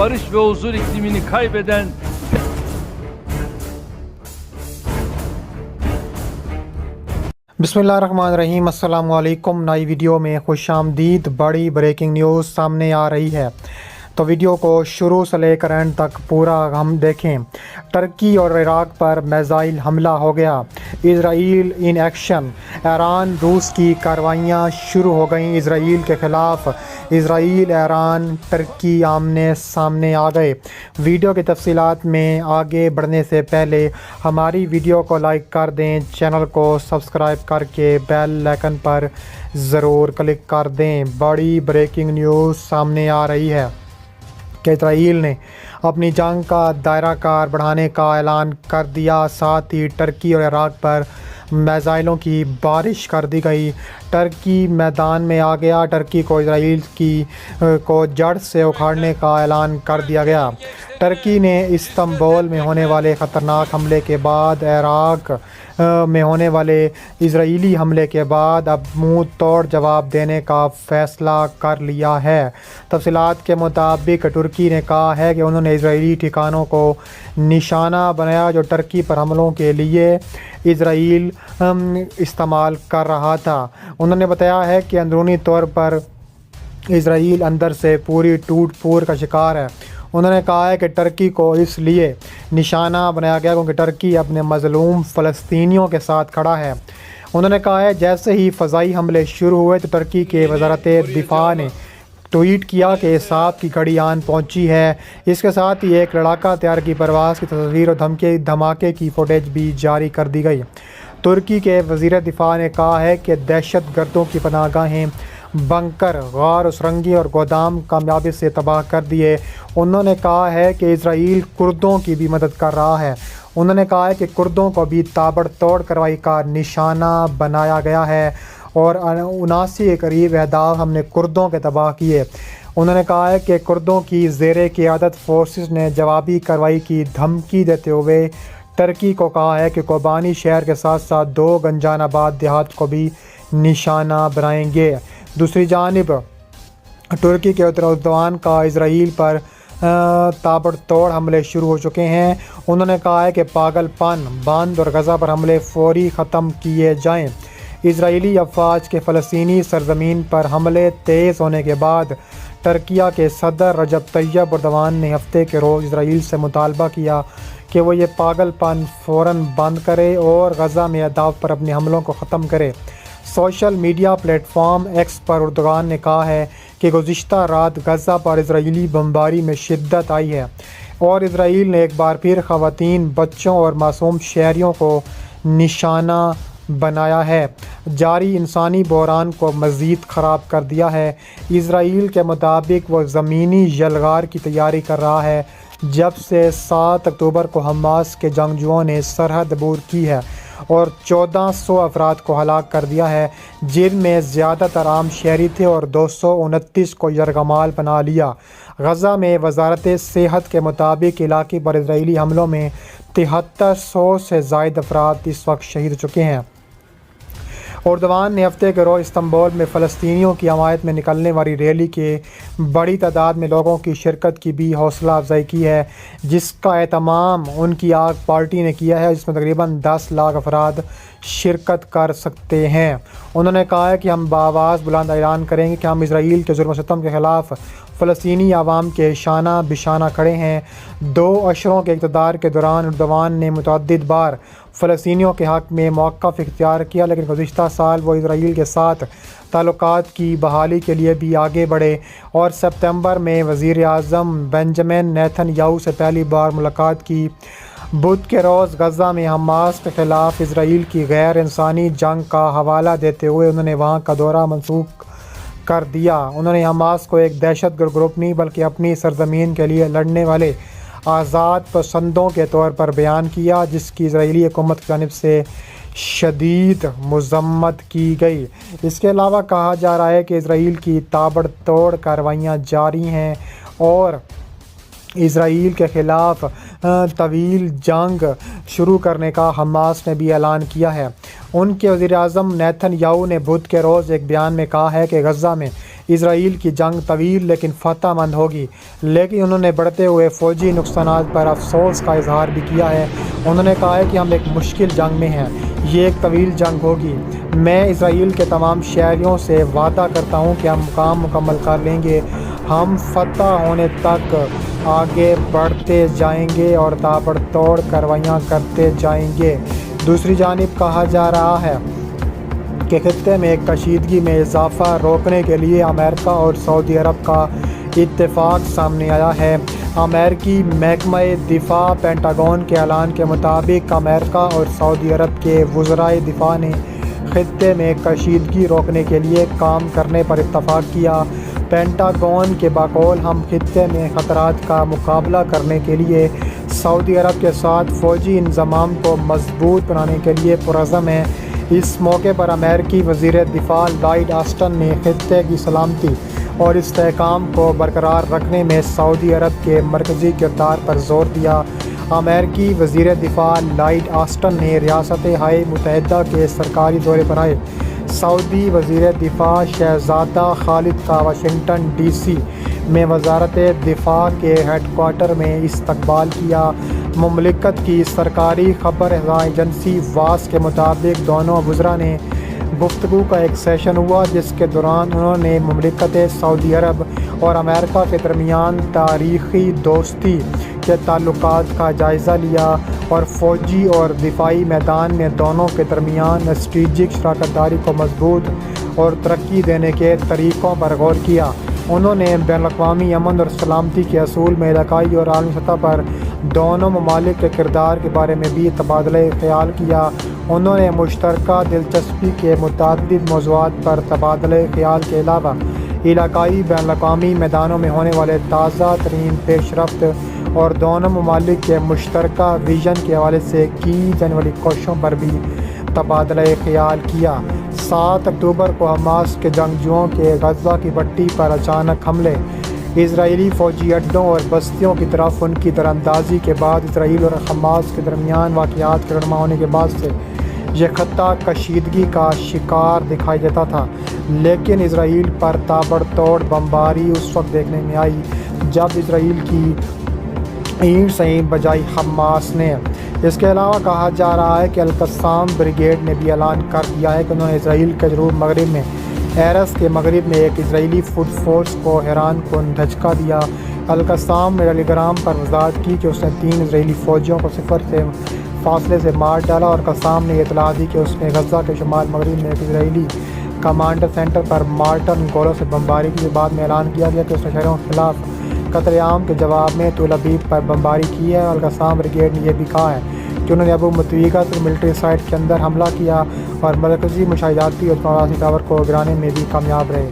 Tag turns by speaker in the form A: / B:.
A: barış ve huzur iklimini kaybeden
B: बिस्मिल्लाहिर्रहमानिर्रहीम अस्सलाम वालेकुम। नई वीडियो में खुश आमदीद। बड़ी ब्रेकिंग न्यूज़ सामने आ रही है, तो वीडियो को शुरू से लेकर एंड तक पूरा हम देखें। टर्की और इराक पर मिसाइल हमला हो गया, इजराइल इन एक्शन। ईरान रूस की कार्रवाइयाँ शुरू हो गईं इजराइल के ख़िलाफ़। इजराइल, ईरान, टर्की आमने सामने आ गए। वीडियो की तफसीलात में आगे बढ़ने से पहले हमारी वीडियो को लाइक कर दें, चैनल को सब्सक्राइब करके बेल आइकन पर ज़रूर क्लिक कर दें। बड़ी ब्रेकिंग न्यूज़ सामने आ रही है कि इजराइल ने अपनी जंग का दायरा कार बढ़ाने का ऐलान कर दिया। साथ ही टर्की और इराक पर मिसाइलों की बारिश कर दी गई। टर्की मैदान में आ गया। टर्की को इजराइल को जड़ से उखाड़ने का ऐलान कर दिया गया। टर्की ने इस्तांबुल में होने वाले ख़तरनाक हमले के बाद, इराक में होने वाले इजराइली हमले के बाद अब मुंह तोड़ जवाब देने का फ़ैसला कर लिया है। तफसीलात के मुताबिक तुर्की ने कहा है कि उन्होंने इजराइली ठिकानों को निशाना बनाया जो टर्की पर हमलों के लिए इजराइल इस्तेमाल कर रहा था। उन्होंने बताया है कि अंदरूनी तौर पर इजराइल अंदर से पूरी टूट फूट का शिकार है। उन्होंने कहा है कि टर्की को इसलिए निशाना बनाया गया क्योंकि टर्की अपने मज़लूम फ़लस्तीनियों के साथ खड़ा है। उन्होंने कहा है जैसे ही फ़ज़ाई हमले शुरू हुए तो टर्की के वज़ारत दिफ़ा ने ट्वीट किया कि हिसाब की घड़ी आन पहुंची है। इसके साथ ही एक लड़ाका तैयार की परवाज़ की तस्वीर और धमाके की फुटेज भी जारी कर दी गई। तुर्की के वज़ीर दिफ़ा ने कहा है कि दहशत गर्दों की पनाहगाहें, बंकर, गार, सुरंगी और गोदाम कामयाबी से तबाह कर दिए। उन्होंने कहा है कि इजराइल कुर्दों की भी मदद कर रहा है। उन्होंने कहा है कि कुर्दों को भी ताबड़तोड़ कार्रवाई का निशाना बनाया गया है और 79 के करीब अहदाफ हमने कुर्दों के तबाह किए। उन्होंने कहा है कि कुर्दों की ज़ेरे क़ियादत फोर्सेस ने जवाबी कार्रवाई की धमकी देते हुए टर्की को कहा है कि कोबानी शहर के साथ साथ 2 गंजानाबाद देहात को भी निशाना बनाएंगे। दूसरी जानिब तुर्की के उर्दवान का इजराइल पर ताबड़तोड़ हमले शुरू हो चुके हैं। उन्होंने कहा है कि पागलपन बंद और गज़ा पर हमले फौरी ख़त्म किए जाएं। इजराइली अफवाज के फ़लस्तीनी सरज़मीन पर हमले तेज़ होने के बाद टर्किया के सदर रजब तैयब एर्दोगान ने हफ्ते के रोज़ इजराइल से मुतालबा किया कि वो ये पागलपन फ़ौरन बंद करे और गज़ा में अहदाफ पर अपने हमलों को ख़त्म करे। सोशल मीडिया प्लेटफॉर्म एक्स पर एर्दोगान ने कहा है कि गुज़िश्ता रात गज़ा पर इजराइली बमबारी में शिद्दत आई है और इजराइल ने एक बार फिर ख़वातीन, बच्चों और मासूम शहरियों को निशाना बनाया है। जारी इंसानी बहरान को मज़ीद ख़राब कर दिया है। इजराइल के मुताबिक वो ज़मीनी यलगार की तैयारी कर रहा है जब से 7 अक्टूबर को हमास के जंगजुओं ने सरहद अबूर की है और 1400 अफराद को हलाक कर दिया है, जिनमें ज़्यादातर आम शहरी थे और 229 को यरगमाल बना लिया। गज़ा में वजारत सेहत के मुताबिक इलाके पर इजराइली हमलों में 7300 से ज़ायद अफराद इस वक्त शहीद हो चुके हैं। एर्दोगान ने हफ्ते के रोज़ इस्तांबुल में फ़लस्तीनियों की हमायत में निकलने वाली रैली के बड़ी तादाद में लोगों की शिरकत की भी हौसला अफजाई की है, जिसका एहतमाम उनकी आग पार्टी ने किया है, जिसमें तकरीबन 10 लाख अफराद शिरकत कर सकते हैं। उन्होंने कहा है कि हम बाआवाज़ बुलंद ऐलान करेंगे कि हम इजराइल के जुर्म सितम के ख़िलाफ़ फ़लस्तीनी आवाम के शाना बिशाना खड़े हैं। 2 अशरों के इक़्तिदार के दौरान एर्दोगान ने मुतअद्दिद बार फ़लस्तीनियों के हक़ में मौक़िफ़ इख्तियार किया, लेकिन गुज़िश्ता साल वो इजराइल के साथ ताल्लुकात की बहाली के लिए भी आगे बढ़े और सितंबर में वज़ीर आज़म बेंजामिन नेतन्याहू से पहली बार मुलाकात की। बुध के रोज़ गज़ा में हमास के ख़िलाफ़ इजराइल की गैर इंसानी जंग का हवाला देते हुए उन्होंने वहाँ का दौरा मनसूख कर दिया। उन्होंने हमास को एक दहशतगर्द ग्रुप नहीं बल्कि अपनी सरज़मीन के लिए लड़ने वाले आज़ाद पसंदों के तौर पर बयान किया, जिसकी इजराइली हुकूमत की जानिब से शदीद मज़म्मत की गई। इसके अलावा कहा जा रहा है कि इजराइल की ताबड़तोड़ कार्रवाइयाँ जारी हैं और इसराइल के ख़िलाफ़ तवील जंग शुरू करने का हमास ने भी ऐलान किया है। उनके वज़ीर आज़म नेतन्याहू ने बुध के रोज़ एक बयान में कहा है कि गज़ा में اسرائیل کی جنگ طویل لیکن فتح مند ہوگی، لیکن انہوں نے بڑھتے ہوئے فوجی نقصانات پر افسوس کا اظہار بھی کیا ہے۔ انہوں نے کہا ہے کہ ہم ایک مشکل جنگ میں ہیں، یہ ایک طویل جنگ ہوگی۔ میں اسرائیل کے تمام شہریوں سے وعدہ کرتا ہوں کہ ہم کام مکمل کر لیں گے، ہم فتح ہونے تک آگے بڑھتے جائیں گے اور تابڑتوڑ کارروائیاں کرتے جائیں گے۔ دوسری جانب کہا جا رہا ہے کہ خطے میں کشیدگی میں اضافہ روکنے کے لیے امریکہ اور سعودی عرب کا اتفاق سامنے آیا ہے۔ امریکی محکمہ دفاع پینٹاگون کے اعلان کے مطابق امریکہ اور سعودی عرب کے وزرائے دفاع نے خطے میں کشیدگی روکنے کے لیے کام کرنے پر اتفاق کیا۔ پینٹاگون کے بقول ہم خطے میں خطرات کا مقابلہ کرنے کے لیے سعودی عرب کے ساتھ فوجی انضمام کو مضبوط بنانے کے لیے پرعزم ہیں۔ اس موقع پر امریکی وزیر دفاع لائیڈ آسٹن نے خطے کی سلامتی اور استحکام کو برقرار رکھنے میں سعودی عرب کے مرکزی کردار پر زور دیا۔ امریکی وزیر دفاع لائیڈ آسٹن نے ریاستہائے متحدہ کے سرکاری دورے پر آئے سعودی وزیر دفاع شہزادہ خالد کا واشنگٹن ڈی سی میں وزارت دفاع کے ہیڈ کوارٹر میں استقبال کیا۔ مملکت کی سرکاری خبر رساں ایجنسی واس کے مطابق دونوں وزراء نے گفتگو کا ایک سیشن ہوا جس کے دوران انہوں نے مملکت سعودی عرب اور امریکہ کے درمیان تاریخی دوستی کے تعلقات کا جائزہ لیا اور فوجی اور دفاعی میدان میں دونوں کے درمیان اسٹریٹجک شراکت داری کو مضبوط اور ترقی دینے کے طریقوں پر غور کیا۔ انہوں نے بین الاقوامی امن اور سلامتی کے اصول میں علاقائی اور عالمی سطح پر دونوں ممالک کے کردار کے بارے میں بھی تبادلہ خیال کیا۔ انہوں نے مشترکہ دلچسپی کے متعدد موضوعات پر تبادلہ خیال کے علاوہ علاقائی بین الاقوامی میدانوں میں ہونے والے تازہ ترین پیش رفت اور دونوں ممالک کے مشترکہ ویژن کے حوالے سے کی جانے والی کوششوں پر بھی تبادلہ خیال کیا۔ 7 اکتوبر کو حماس کے جنگجوؤں کے غزہ کی پٹی پر اچانک حملے، اسرائیلی فوجی اڈوں اور بستیوں کی طرف ان کی تیراندازی کے بعد اسرائیل اور حماس کے درمیان واقعات کے رونما ہونے کے بعد سے یہ خطہ کشیدگی کا شکار دکھائی دیتا تھا، لیکن اسرائیل پر تابڑتوڑ بمباری اس وقت دیکھنے میں آئی جب اسرائیل کی اینٹ سے بجائی حماس نے۔ اس کے علاوہ کہا جا رہا ہے کہ القصام بریگیڈ نے بھی اعلان کر دیا ہے کہ انہوں نے اسرائیل کے جنوب مغرب میں ایرس کے مغرب میں ایک اسرائیلی فوڈ فورس کو حیران کن دھچکا دیا۔ القصام نے ٹیلی گرام پر وضاحت کی کہ اس نے 3 اسرائیلی فوجیوں کو صفر سے فاصلے سے مار ڈالا، اور قسام نے یہ اطلاع دی کہ اس نے غزہ کے شمال مغرب میں ایک اسرائیلی کمانڈر سینٹر پر مارٹر گولوں سے بمباری کی۔ بعد میں اعلان کیا گیا کہ اس نے شہریوں کے خلاف قتل عام کے جواب میں تل ابیب پر بمباری کی ہے۔ القصام بریگیڈ نے یہ بھی کہا ہے کہ انہوں نے ابو متویگہ ملٹری سائٹ کے اندر حملہ کیا اور مرکزی مشاہداتی اور پرواسی ٹاور کو گرانے میں بھی کامیاب رہے۔